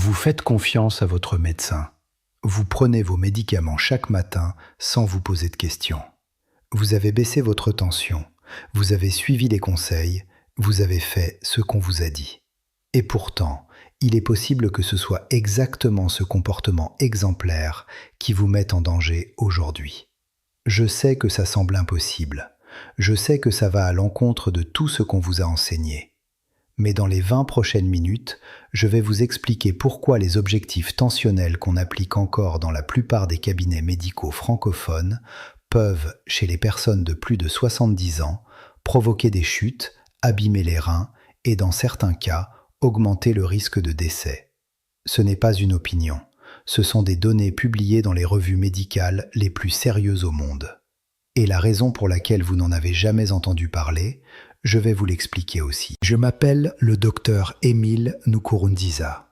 Vous faites confiance à votre médecin. Vous prenez vos médicaments chaque matin sans vous poser de questions. Vous avez baissé votre tension. Vous avez suivi les conseils. Vous avez fait ce qu'on vous a dit. Et pourtant, il est possible que ce soit exactement ce comportement exemplaire qui vous mette en danger aujourd'hui. Je sais que ça semble impossible. Je sais que ça va à l'encontre de tout ce qu'on vous a enseigné. Mais dans les 20 prochaines minutes, je vais vous expliquer pourquoi les objectifs tensionnels qu'on applique encore dans la plupart des cabinets médicaux francophones peuvent, chez les personnes de plus de 70 ans, provoquer des chutes, abîmer les reins et, dans certains cas, augmenter le risque de décès. Ce n'est pas une opinion, ce sont des données publiées dans les revues médicales les plus sérieuses au monde. Et la raison pour laquelle vous n'en avez jamais entendu parler, je vais vous l'expliquer aussi. Je m'appelle le docteur Émile Nkurunziza.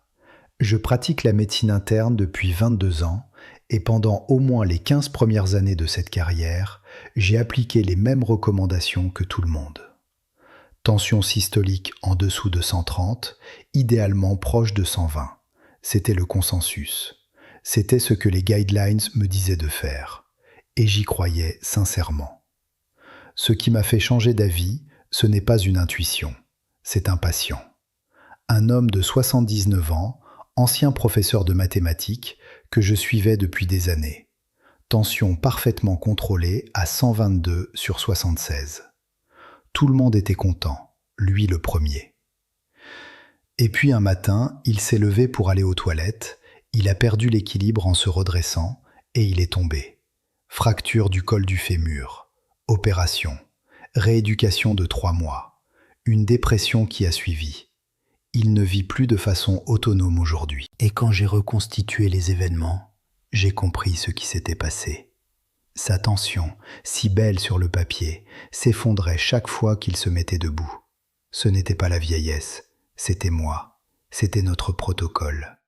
Je pratique la médecine interne depuis 22 ans et pendant au moins les 15 premières années de cette carrière, j'ai appliqué les mêmes recommandations que tout le monde. Tension systolique en dessous de 130, idéalement proche de 120. C'était le consensus. C'était ce que les guidelines me disaient de faire. Et j'y croyais sincèrement. Ce qui m'a fait changer d'avis, ce n'est pas une intuition, c'est un patient. Un homme de 79 ans, ancien professeur de mathématiques, que je suivais depuis des années. Tension parfaitement contrôlée à 122/76. Tout le monde était content, lui le premier. Et puis un matin, il s'est levé pour aller aux toilettes, il a perdu l'équilibre en se redressant et il est tombé. Fracture du col du fémur, opération. Rééducation de 3 mois, une dépression qui a suivi. Il ne vit plus de façon autonome aujourd'hui. Et quand j'ai reconstitué les événements, j'ai compris ce qui s'était passé. Sa tension, si belle sur le papier, s'effondrait chaque fois qu'il se mettait debout. Ce n'était pas la vieillesse, c'était moi, c'était notre protocole.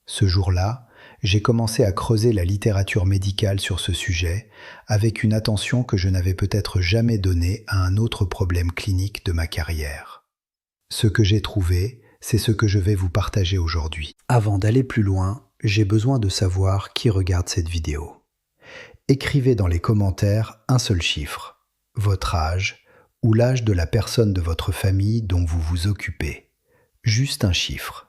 Ce jour-là, j'ai commencé à creuser la littérature médicale sur ce sujet avec une attention que je n'avais peut-être jamais donnée à un autre problème clinique de ma carrière. Ce que j'ai trouvé, c'est ce que je vais vous partager aujourd'hui. Avant d'aller plus loin, j'ai besoin de savoir qui regarde cette vidéo. Écrivez dans les commentaires un seul chiffre, votre âge ou l'âge de la personne de votre famille dont vous vous occupez. Juste un chiffre.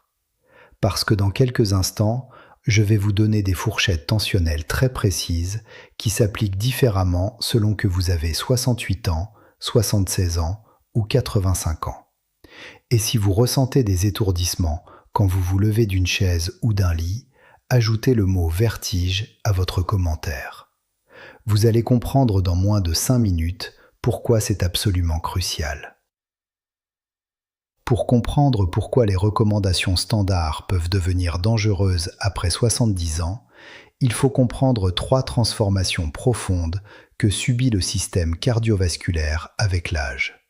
Parce que dans quelques instants, je vais vous donner des fourchettes tensionnelles très précises qui s'appliquent différemment selon que vous avez 68 ans, 76 ans ou 85 ans. Et si vous ressentez des étourdissements quand vous vous levez d'une chaise ou d'un lit, ajoutez le mot vertige à votre commentaire. Vous allez comprendre dans moins de 5 minutes pourquoi c'est absolument crucial. Pour comprendre pourquoi les recommandations standards peuvent devenir dangereuses après 70 ans, il faut comprendre 3 transformations profondes que subit le système cardiovasculaire avec l'âge.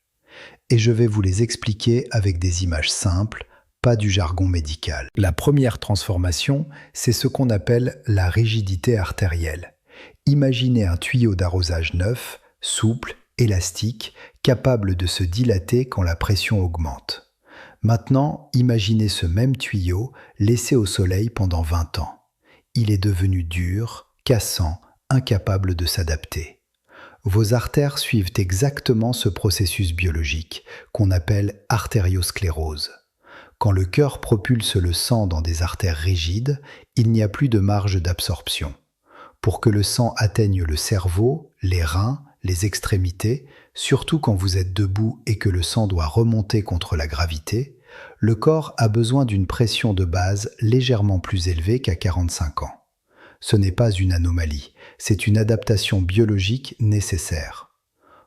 Et je vais vous les expliquer avec des images simples, pas du jargon médical. La première transformation, c'est ce qu'on appelle la rigidité artérielle. Imaginez un tuyau d'arrosage neuf, souple, élastique, capable de se dilater quand la pression augmente. Maintenant, imaginez ce même tuyau laissé au soleil pendant 20 ans. Il est devenu dur, cassant, incapable de s'adapter. Vos artères suivent exactement ce processus biologique qu'on appelle artériosclérose. Quand le cœur propulse le sang dans des artères rigides, il n'y a plus de marge d'absorption. Pour que le sang atteigne le cerveau, les reins, les extrémités, surtout quand vous êtes debout et que le sang doit remonter contre la gravité, le corps a besoin d'une pression de base légèrement plus élevée qu'à 45 ans. Ce n'est pas une anomalie, c'est une adaptation biologique nécessaire.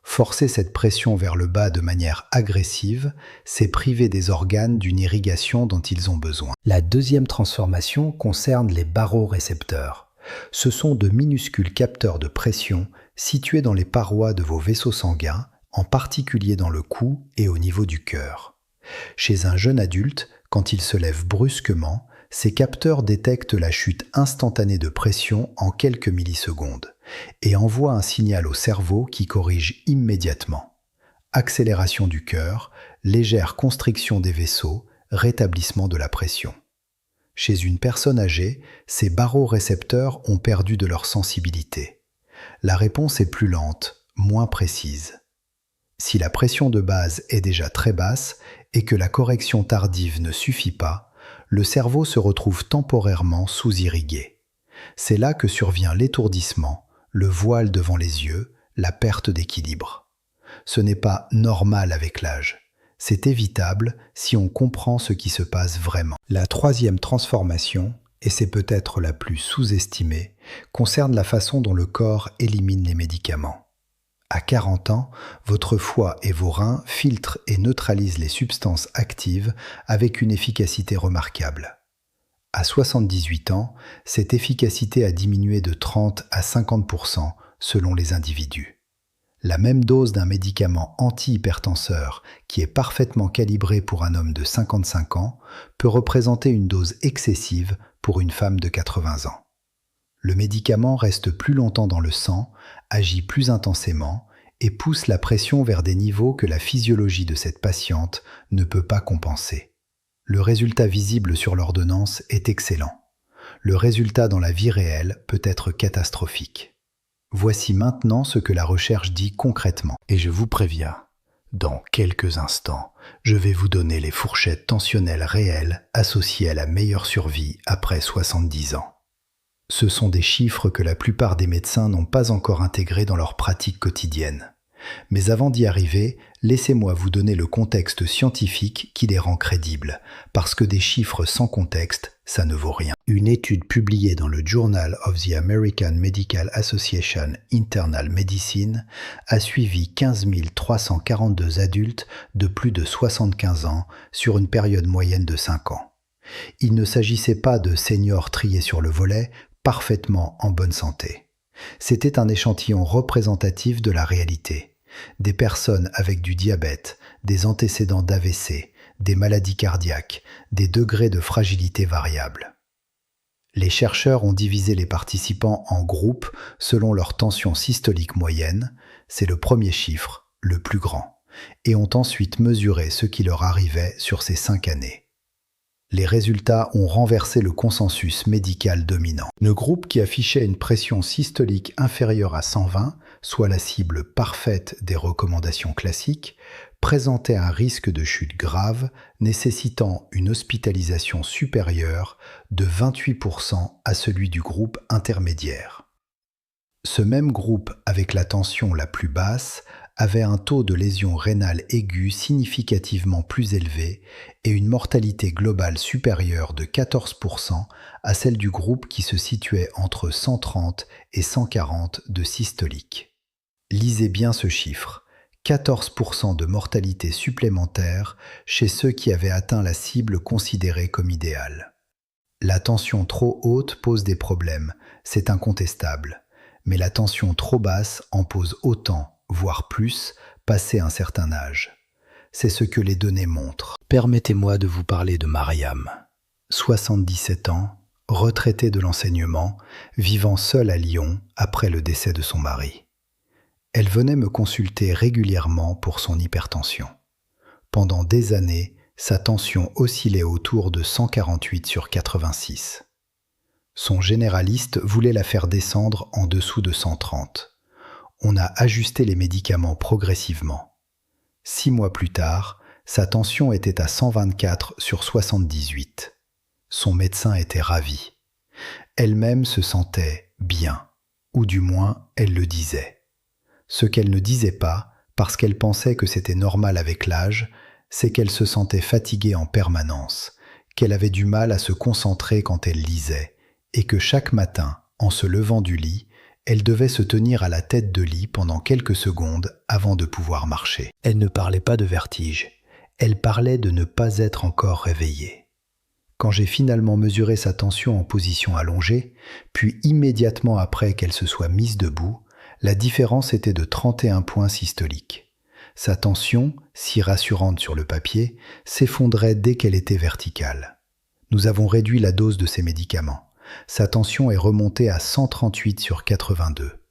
Forcer cette pression vers le bas de manière agressive, c'est priver des organes d'une irrigation dont ils ont besoin. La deuxième transformation concerne les barorécepteurs. Ce sont de minuscules capteurs de pression situés dans les parois de vos vaisseaux sanguins, en particulier dans le cou et au niveau du cœur. Chez un jeune adulte, quand il se lève brusquement, ces capteurs détectent la chute instantanée de pression en quelques millisecondes et envoient un signal au cerveau qui corrige immédiatement. Accélération du cœur, légère constriction des vaisseaux, rétablissement de la pression. Chez une personne âgée, ces barorécepteurs ont perdu de leur sensibilité. La réponse est plus lente, moins précise. Si la pression de base est déjà très basse et que la correction tardive ne suffit pas, le cerveau se retrouve temporairement sous-irrigué. C'est là que survient l'étourdissement, le voile devant les yeux, la perte d'équilibre. Ce n'est pas normal avec l'âge. C'est évitable si on comprend ce qui se passe vraiment. La troisième transformation, et c'est peut-être la plus sous-estimée, concerne la façon dont le corps élimine les médicaments. À 40 ans, votre foie et vos reins filtrent et neutralisent les substances actives avec une efficacité remarquable. À 78 ans, cette efficacité a diminué de 30 à 50% selon les individus. La même dose d'un médicament antihypertenseur qui est parfaitement calibré pour un homme de 55 ans peut représenter une dose excessive pour une femme de 80 ans. Le médicament reste plus longtemps dans le sang, agit plus intensément et pousse la pression vers des niveaux que la physiologie de cette patiente ne peut pas compenser. Le résultat visible sur l'ordonnance est excellent. Le résultat dans la vie réelle peut être catastrophique. Voici maintenant ce que la recherche dit concrètement. Et je vous préviens, dans quelques instants, je vais vous donner les fourchettes tensionnelles réelles associées à la meilleure survie après 70 ans. Ce sont des chiffres que la plupart des médecins n'ont pas encore intégrés dans leur pratique quotidienne. Mais avant d'y arriver, laissez-moi vous donner le contexte scientifique qui les rend crédibles, parce que des chiffres sans contexte, ça ne vaut rien. Une étude publiée dans le Journal of the American Medical Association Internal Medicine a suivi 15 342 adultes de plus de 75 ans sur une période moyenne de 5 ans. Il ne s'agissait pas de seniors triés sur le volet, parfaitement en bonne santé. C'était un échantillon représentatif de la réalité. Des personnes avec du diabète, des antécédents d'AVC, des maladies cardiaques, des degrés de fragilité variables. Les chercheurs ont divisé les participants en groupes selon leur tension systolique moyenne, c'est le premier chiffre, le plus grand, et ont ensuite mesuré ce qui leur arrivait sur ces 5 années. Les résultats ont renversé le consensus médical dominant. Le groupe qui affichait une pression systolique inférieure à 120, soit la cible parfaite des recommandations classiques, présentait un risque de chute grave nécessitant une hospitalisation supérieure de 28% à celui du groupe intermédiaire. Ce même groupe avec la tension la plus basse avait un taux de lésion rénale aiguë significativement plus élevé et une mortalité globale supérieure de 14% à celle du groupe qui se situait entre 130 et 140 de systolique. Lisez bien ce chiffre, 14% de mortalité supplémentaire chez ceux qui avaient atteint la cible considérée comme idéale. La tension trop haute pose des problèmes, c'est incontestable, mais la tension trop basse en pose autant, voire plus, passé un certain âge. C'est ce que les données montrent. Permettez-moi de vous parler de Mariam. 77 ans, retraitée de l'enseignement, vivant seule à Lyon après le décès de son mari. Elle venait me consulter régulièrement pour son hypertension. Pendant des années, sa tension oscillait autour de 148 sur 86. Son généraliste voulait la faire descendre en dessous de 130. On a ajusté les médicaments progressivement. 6 mois plus tard, sa tension était à 124 sur 78. Son médecin était ravi. Elle-même se sentait bien, ou du moins elle le disait. Ce qu'elle ne disait pas, parce qu'elle pensait que c'était normal avec l'âge, c'est qu'elle se sentait fatiguée en permanence, qu'elle avait du mal à se concentrer quand elle lisait, et que chaque matin, en se levant du lit, elle devait se tenir à la tête de lit pendant quelques secondes avant de pouvoir marcher. Elle ne parlait pas de vertige, elle parlait de ne pas être encore réveillée. Quand j'ai finalement mesuré sa tension en position allongée, puis immédiatement après qu'elle se soit mise debout, la différence était de 31 points systoliques. Sa tension, si rassurante sur le papier, s'effondrait dès qu'elle était verticale. Nous avons réduit la dose de ses médicaments. Sa tension est remontée à 138 sur 82.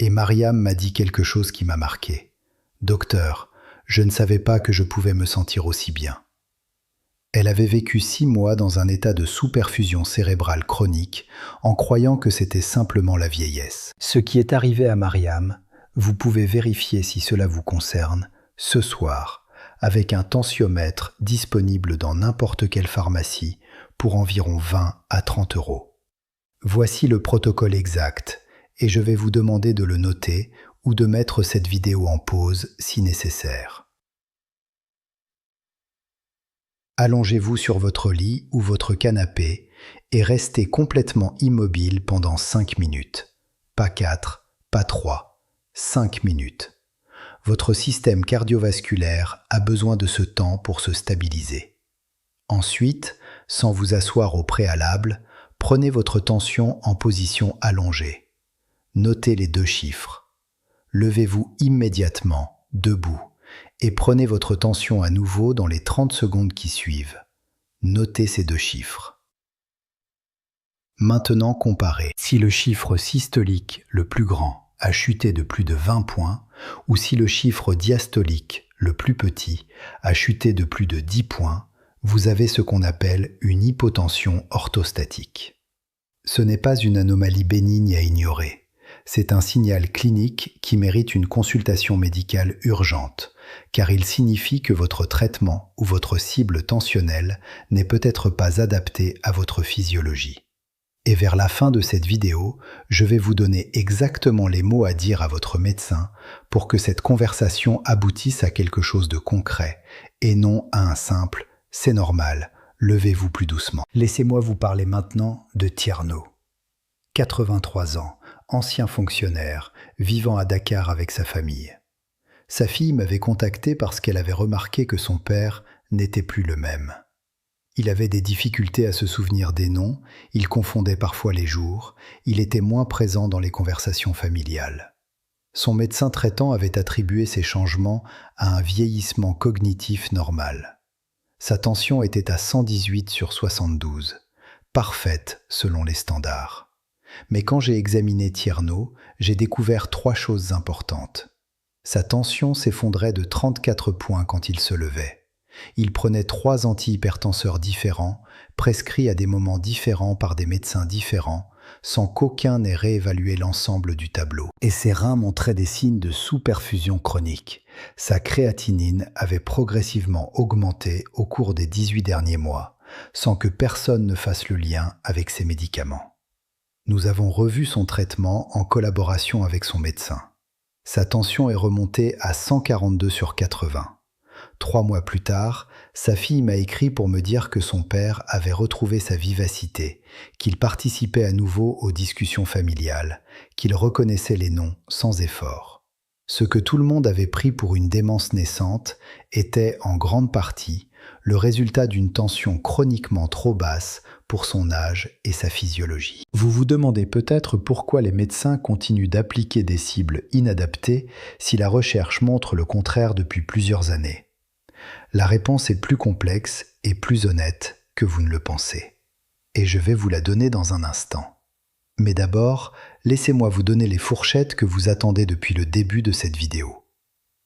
Et Mariam m'a dit quelque chose qui m'a marqué. « Docteur, je ne savais pas que je pouvais me sentir aussi bien. » Elle avait vécu 6 mois dans un état de sous-perfusion cérébrale chronique en croyant que c'était simplement la vieillesse. Ce qui est arrivé à Mariam, vous pouvez vérifier si cela vous concerne ce soir avec un tensiomètre disponible dans n'importe quelle pharmacie pour environ 20 à 30 euros. Voici le protocole exact et je vais vous demander de le noter ou de mettre cette vidéo en pause si nécessaire. Allongez-vous sur votre lit ou votre canapé et restez complètement immobile pendant 5 minutes. Pas 4, pas 3, 5 minutes. Votre système cardiovasculaire a besoin de ce temps pour se stabiliser. Ensuite, sans vous asseoir au préalable, prenez votre tension en position allongée. Notez les 2 chiffres. Levez-vous immédiatement, debout, et prenez votre tension à nouveau dans les 30 secondes qui suivent. Notez ces 2 chiffres. Maintenant comparez. Si le chiffre systolique, le plus grand, a chuté de plus de 20 points, ou si le chiffre diastolique, le plus petit, a chuté de plus de 10 points, vous avez ce qu'on appelle une hypotension orthostatique. Ce n'est pas une anomalie bénigne à ignorer. C'est un signal clinique qui mérite une consultation médicale urgente, car il signifie que votre traitement ou votre cible tensionnelle n'est peut-être pas adapté à votre physiologie. Et vers la fin de cette vidéo, je vais vous donner exactement les mots à dire à votre médecin pour que cette conversation aboutisse à quelque chose de concret et non à un simple « c'est normal, levez-vous plus doucement ». Laissez-moi vous parler maintenant de Tierno. 83 ans, ancien fonctionnaire, vivant à Dakar avec sa famille. Sa fille m'avait contacté parce qu'elle avait remarqué que son père n'était plus le même. Il avait des difficultés à se souvenir des noms, il confondait parfois les jours, il était moins présent dans les conversations familiales. Son médecin traitant avait attribué ces changements à un vieillissement cognitif normal. Sa tension était à 118 sur 72, parfaite selon les standards. Mais quand j'ai examiné Tierno, j'ai découvert 3 choses importantes. Sa tension s'effondrait de 34 points quand il se levait. Il prenait 3 antihypertenseurs différents, prescrits à des moments différents par des médecins différents, sans qu'aucun n'ait réévalué l'ensemble du tableau. Et ses reins montraient des signes de sous-perfusion chronique. Sa créatinine avait progressivement augmenté au cours des 18 derniers mois, sans que personne ne fasse le lien avec ses médicaments. Nous avons revu son traitement en collaboration avec son médecin. Sa tension est remontée à 142 sur 80. 3 mois plus tard, sa fille m'a écrit pour me dire que son père avait retrouvé sa vivacité, qu'il participait à nouveau aux discussions familiales, qu'il reconnaissait les noms sans effort. Ce que tout le monde avait pris pour une démence naissante était, en grande partie, le résultat d'une tension chroniquement trop basse pour son âge et sa physiologie. Vous vous demandez peut-être pourquoi les médecins continuent d'appliquer des cibles inadaptées si la recherche montre le contraire depuis plusieurs années. La réponse est plus complexe et plus honnête que vous ne le pensez. Et je vais vous la donner dans un instant. Mais d'abord, laissez-moi vous donner les fourchettes que vous attendez depuis le début de cette vidéo.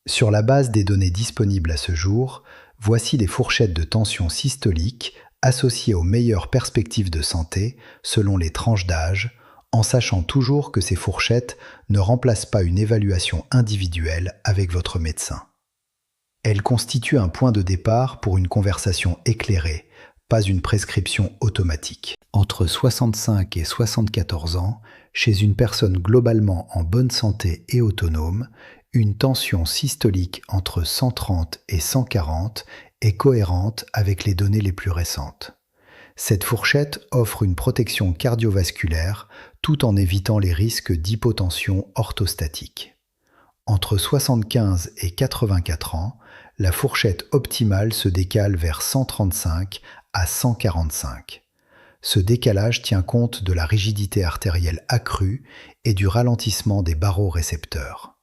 Sur la base des données disponibles à ce jour, voici les fourchettes de tension systolique associées aux meilleures perspectives de santé selon les tranches d'âge, en sachant toujours que ces fourchettes ne remplacent pas une évaluation individuelle avec votre médecin. Elles constituent un point de départ pour une conversation éclairée, pas une prescription automatique. Entre 65 et 74 ans, chez une personne globalement en bonne santé et autonome, une tension systolique entre 130 et 140 est cohérente avec les données les plus récentes. Cette fourchette offre une protection cardiovasculaire tout en évitant les risques d'hypotension orthostatique. Entre 75 et 84 ans, la fourchette optimale se décale vers 135 à 145. Ce décalage tient compte de la rigidité artérielle accrue et du ralentissement des barorécepteurs.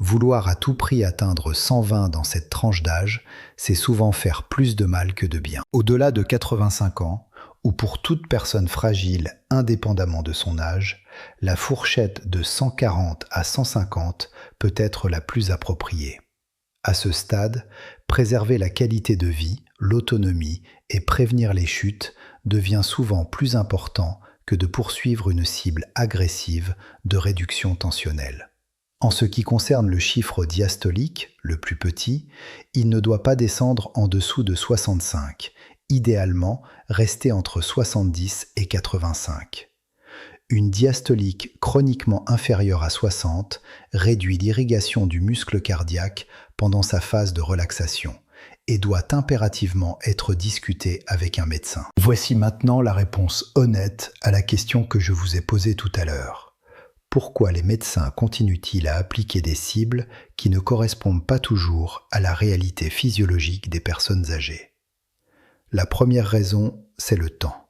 Vouloir à tout prix atteindre 120 dans cette tranche d'âge, c'est souvent faire plus de mal que de bien. Au-delà de 85 ans, ou pour toute personne fragile indépendamment de son âge, la fourchette de 140 à 150 peut être la plus appropriée. À ce stade, préserver la qualité de vie, l'autonomie et prévenir les chutes devient souvent plus important que de poursuivre une cible agressive de réduction tensionnelle. En ce qui concerne le chiffre diastolique, le plus petit, il ne doit pas descendre en dessous de 65, idéalement rester entre 70 et 85. Une diastolique chroniquement inférieure à 60 réduit l'irrigation du muscle cardiaque pendant sa phase de relaxation et doit impérativement être discutée avec un médecin. Voici maintenant la réponse honnête à la question que je vous ai posée tout à l'heure. Pourquoi les médecins continuent-ils à appliquer des cibles qui ne correspondent pas toujours à la réalité physiologique des personnes âgées? La première raison, c'est le temps.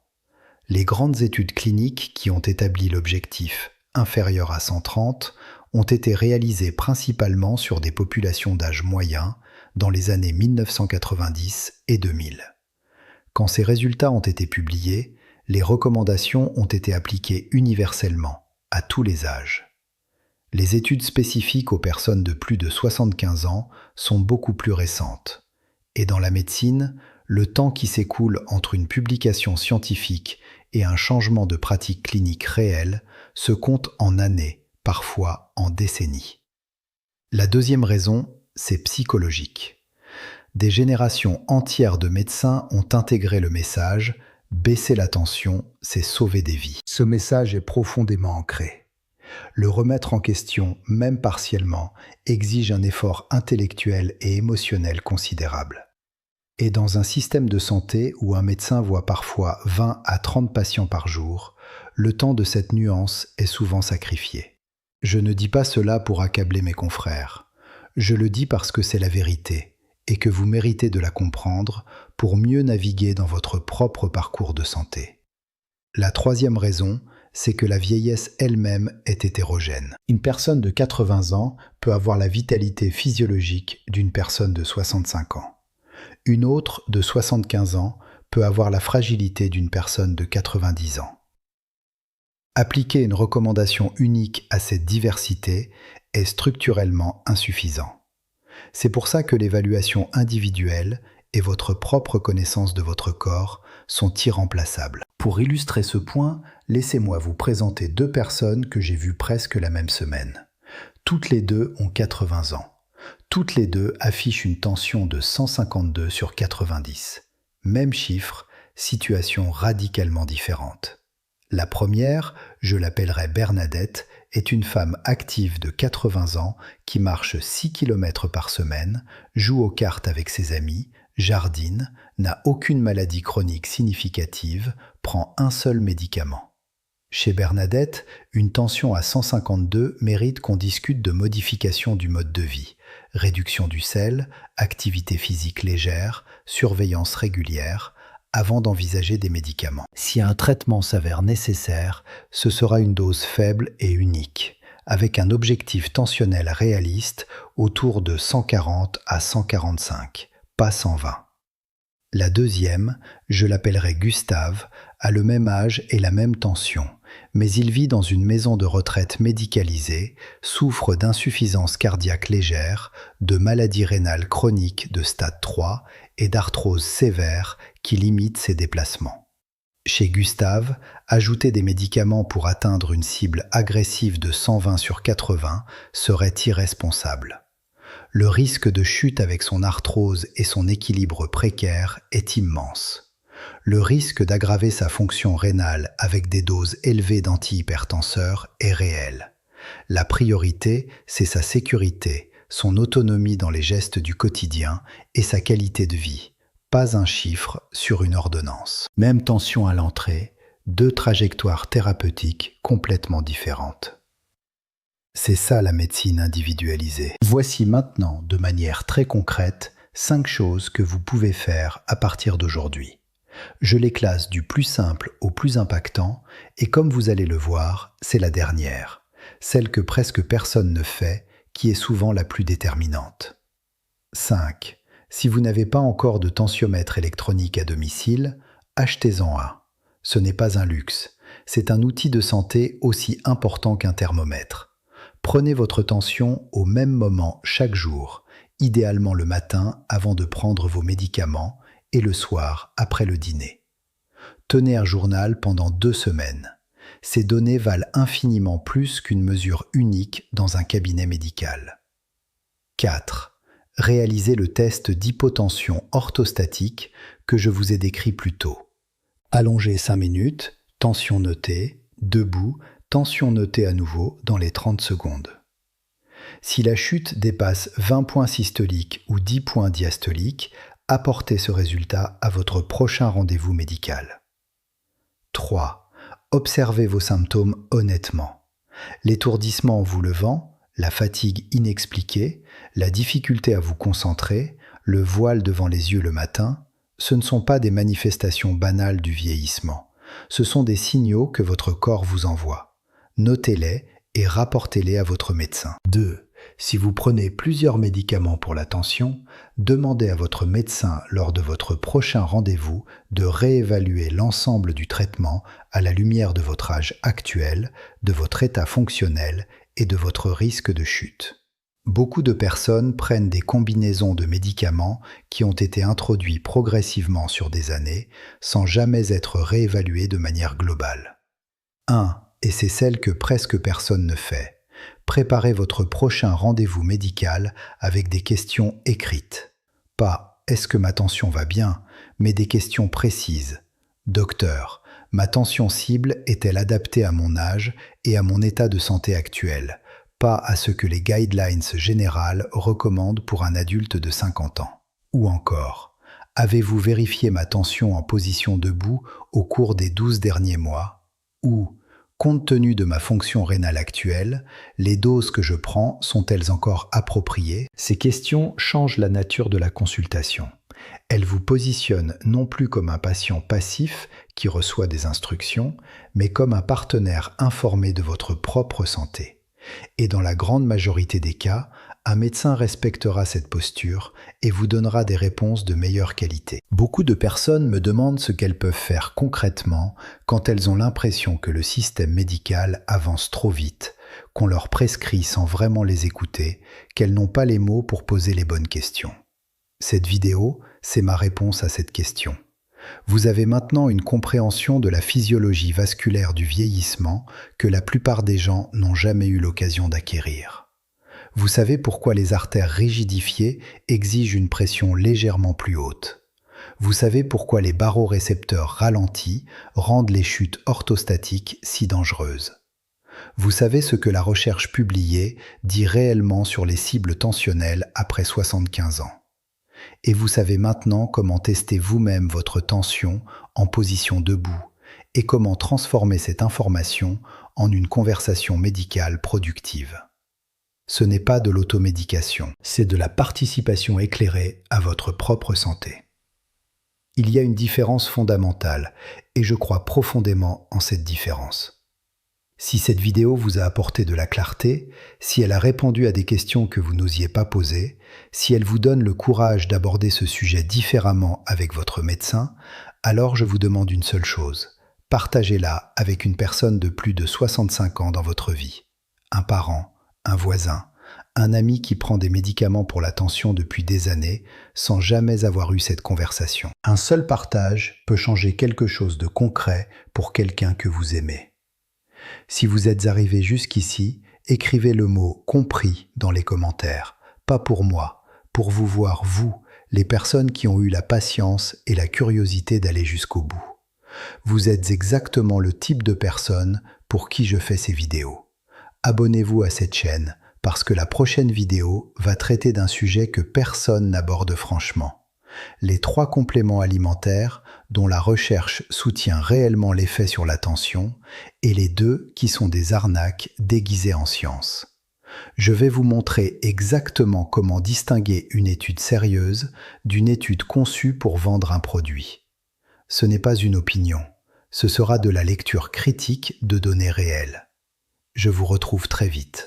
Les grandes études cliniques qui ont établi l'objectif inférieur à 130 ont été réalisées principalement sur des populations d'âge moyen dans les années 1990 et 2000. Quand ces résultats ont été publiés, les recommandations ont été appliquées universellement, à tous les âges. Les études spécifiques aux personnes de plus de 75 ans sont beaucoup plus récentes. Et dans la médecine, le temps qui s'écoule entre une publication scientifique et un changement de pratique clinique réelle se compte en années, parfois en décennies. La deuxième raison, c'est psychologique. Des générations entières de médecins ont intégré le message « baisser la tension, c'est sauver des vies ». Ce message est profondément ancré. Le remettre en question, même partiellement, exige un effort intellectuel et émotionnel considérable. Et dans un système de santé où un médecin voit parfois 20 à 30 patients par jour, le temps de cette nuance est souvent sacrifié. Je ne dis pas cela pour accabler mes confrères. Je le dis parce que c'est la vérité et que vous méritez de la comprendre pour mieux naviguer dans votre propre parcours de santé. La troisième raison, c'est que la vieillesse elle-même est hétérogène. Une personne de 80 ans peut avoir la vitalité physiologique d'une personne de 65 ans. Une autre de 75 ans peut avoir la fragilité d'une personne de 90 ans. Appliquer une recommandation unique à cette diversité est structurellement insuffisant. C'est pour ça que l'évaluation individuelle et votre propre connaissance de votre corps sont irremplaçables. Pour illustrer ce point, laissez-moi vous présenter deux personnes que j'ai vues presque la même semaine. Toutes les deux ont 80 ans. Toutes les deux affichent une tension de 152 sur 90. Même chiffre, situation radicalement différente. La première, je l'appellerai Bernadette, est une femme active de 80 ans qui marche 6 km par semaine, joue aux cartes avec ses amis, jardine, n'a aucune maladie chronique significative, prend un seul médicament. Chez Bernadette, une tension à 152 mérite qu'on discute de modification du mode de vie, réduction du sel, activité physique légère, surveillance régulière, avant d'envisager des médicaments. Si un traitement s'avère nécessaire, ce sera une dose faible et unique, avec un objectif tensionnel réaliste autour de 140 à 145, pas 120. La deuxième, je l'appellerai Gustave, a le même âge et la même tension, mais il vit dans une maison de retraite médicalisée, souffre d'insuffisance cardiaque légère, de maladie rénale chronique de stade 3 et d'arthrose sévère qui limite ses déplacements. Chez Gustave, ajouter des médicaments pour atteindre une cible agressive de 120 sur 80 serait irresponsable. Le risque de chute avec son arthrose et son équilibre précaire est immense. Le risque d'aggraver sa fonction rénale avec des doses élevées d'antihypertenseurs est réel. La priorité, c'est sa sécurité, son autonomie dans les gestes du quotidien et sa qualité de vie, pas un chiffre sur une ordonnance. Même tension à l'entrée, deux trajectoires thérapeutiques complètement différentes. C'est ça la médecine individualisée. Voici maintenant, de manière très concrète, 5 choses que vous pouvez faire à partir d'aujourd'hui. Je les classe du plus simple au plus impactant, et comme vous allez le voir, c'est la dernière, celle que presque personne ne fait, qui est souvent la plus déterminante. 5. Si vous n'avez pas encore de tensiomètre électronique à domicile, achetez-en un. Ce n'est pas un luxe, c'est un outil de santé aussi important qu'un thermomètre. Prenez votre tension au même moment chaque jour. idéalement le matin avant de prendre vos médicaments et le soir après le dîner. Tenez un journal pendant 2 semaines. Ces données valent infiniment plus qu'une mesure unique dans un cabinet médical. 4. Réalisez le test d'hypotension orthostatique que je vous ai décrit plus tôt. Allongez 5 minutes, tension notée, debout, tension notée à nouveau dans les 30 secondes. Si la chute dépasse 20 points systoliques ou 10 points diastoliques, apportez ce résultat à votre prochain rendez-vous médical. 3. Observez vos symptômes honnêtement. L'étourdissement en vous levant, la fatigue inexpliquée, la difficulté à vous concentrer, le voile devant les yeux le matin, ce ne sont pas des manifestations banales du vieillissement. Ce sont des signaux que votre corps vous envoie. Notez-les et rapportez-les à votre médecin. 2. Si vous prenez plusieurs médicaments pour la tension, demandez à votre médecin lors de votre prochain rendez-vous de réévaluer l'ensemble du traitement à la lumière de votre âge actuel, de votre état fonctionnel et de votre risque de chute. Beaucoup de personnes prennent des combinaisons de médicaments qui ont été introduits progressivement sur des années sans jamais être réévalués de manière globale. 1. Et c'est celle que presque personne ne fait. Préparez votre prochain rendez-vous médical avec des questions écrites. Pas « Est-ce que ma tension va bien ?», mais des questions précises. « Docteur, ma tension cible est-elle adaptée à mon âge et à mon état de santé actuel ? Pas à ce que les guidelines générales recommandent pour un adulte de 50 ans. » Ou encore « Avez-vous vérifié ma tension en position debout au cours des 12 derniers mois ?» Ou compte tenu de ma fonction rénale actuelle, les doses que je prends sont-elles encore appropriées ? Ces questions changent la nature de la consultation. Elles vous positionnent non plus comme un patient passif qui reçoit des instructions, mais comme un partenaire informé de votre propre santé. Et dans la grande majorité des cas, un médecin respectera cette posture et vous donnera des réponses de meilleure qualité. Beaucoup de personnes me demandent ce qu'elles peuvent faire concrètement quand elles ont l'impression que le système médical avance trop vite, qu'on leur prescrit sans vraiment les écouter, qu'elles n'ont pas les mots pour poser les bonnes questions. Cette vidéo, c'est ma réponse à cette question. Vous avez maintenant une compréhension de la physiologie vasculaire du vieillissement que la plupart des gens n'ont jamais eu l'occasion d'acquérir. Vous savez pourquoi les artères rigidifiées exigent une pression légèrement plus haute. Vous savez pourquoi les barorécepteurs ralentis rendent les chutes orthostatiques si dangereuses. Vous savez ce que la recherche publiée dit réellement sur les cibles tensionnelles après 75 ans. Et vous savez maintenant comment tester vous-même votre tension en position debout et comment transformer cette information en une conversation médicale productive. Ce n'est pas de l'automédication, c'est de la participation éclairée à votre propre santé. Il y a une différence fondamentale et je crois profondément en cette différence. Si cette vidéo vous a apporté de la clarté, si elle a répondu à des questions que vous n'osiez pas poser, si elle vous donne le courage d'aborder ce sujet différemment avec votre médecin, alors je vous demande une seule chose. Partagez-la avec une personne de plus de 65 ans dans votre vie. Un parent, un voisin, un ami qui prend des médicaments pour la tension depuis des années sans jamais avoir eu cette conversation. Un seul partage peut changer quelque chose de concret pour quelqu'un que vous aimez. Si vous êtes arrivé jusqu'ici, écrivez le mot « compris » dans les commentaires. Pas pour moi, pour vous voir vous, les personnes qui ont eu la patience et la curiosité d'aller jusqu'au bout. Vous êtes exactement le type de personne pour qui je fais ces vidéos. Abonnez-vous à cette chaîne parce que la prochaine vidéo va traiter d'un sujet que personne n'aborde franchement. Les 3 compléments alimentaires dont la recherche soutient réellement l'effet sur la tension et les 2 qui sont des arnaques déguisées en science. Je vais vous montrer exactement comment distinguer une étude sérieuse d'une étude conçue pour vendre un produit. Ce n'est pas une opinion, ce sera de la lecture critique de données réelles. Je vous retrouve très vite.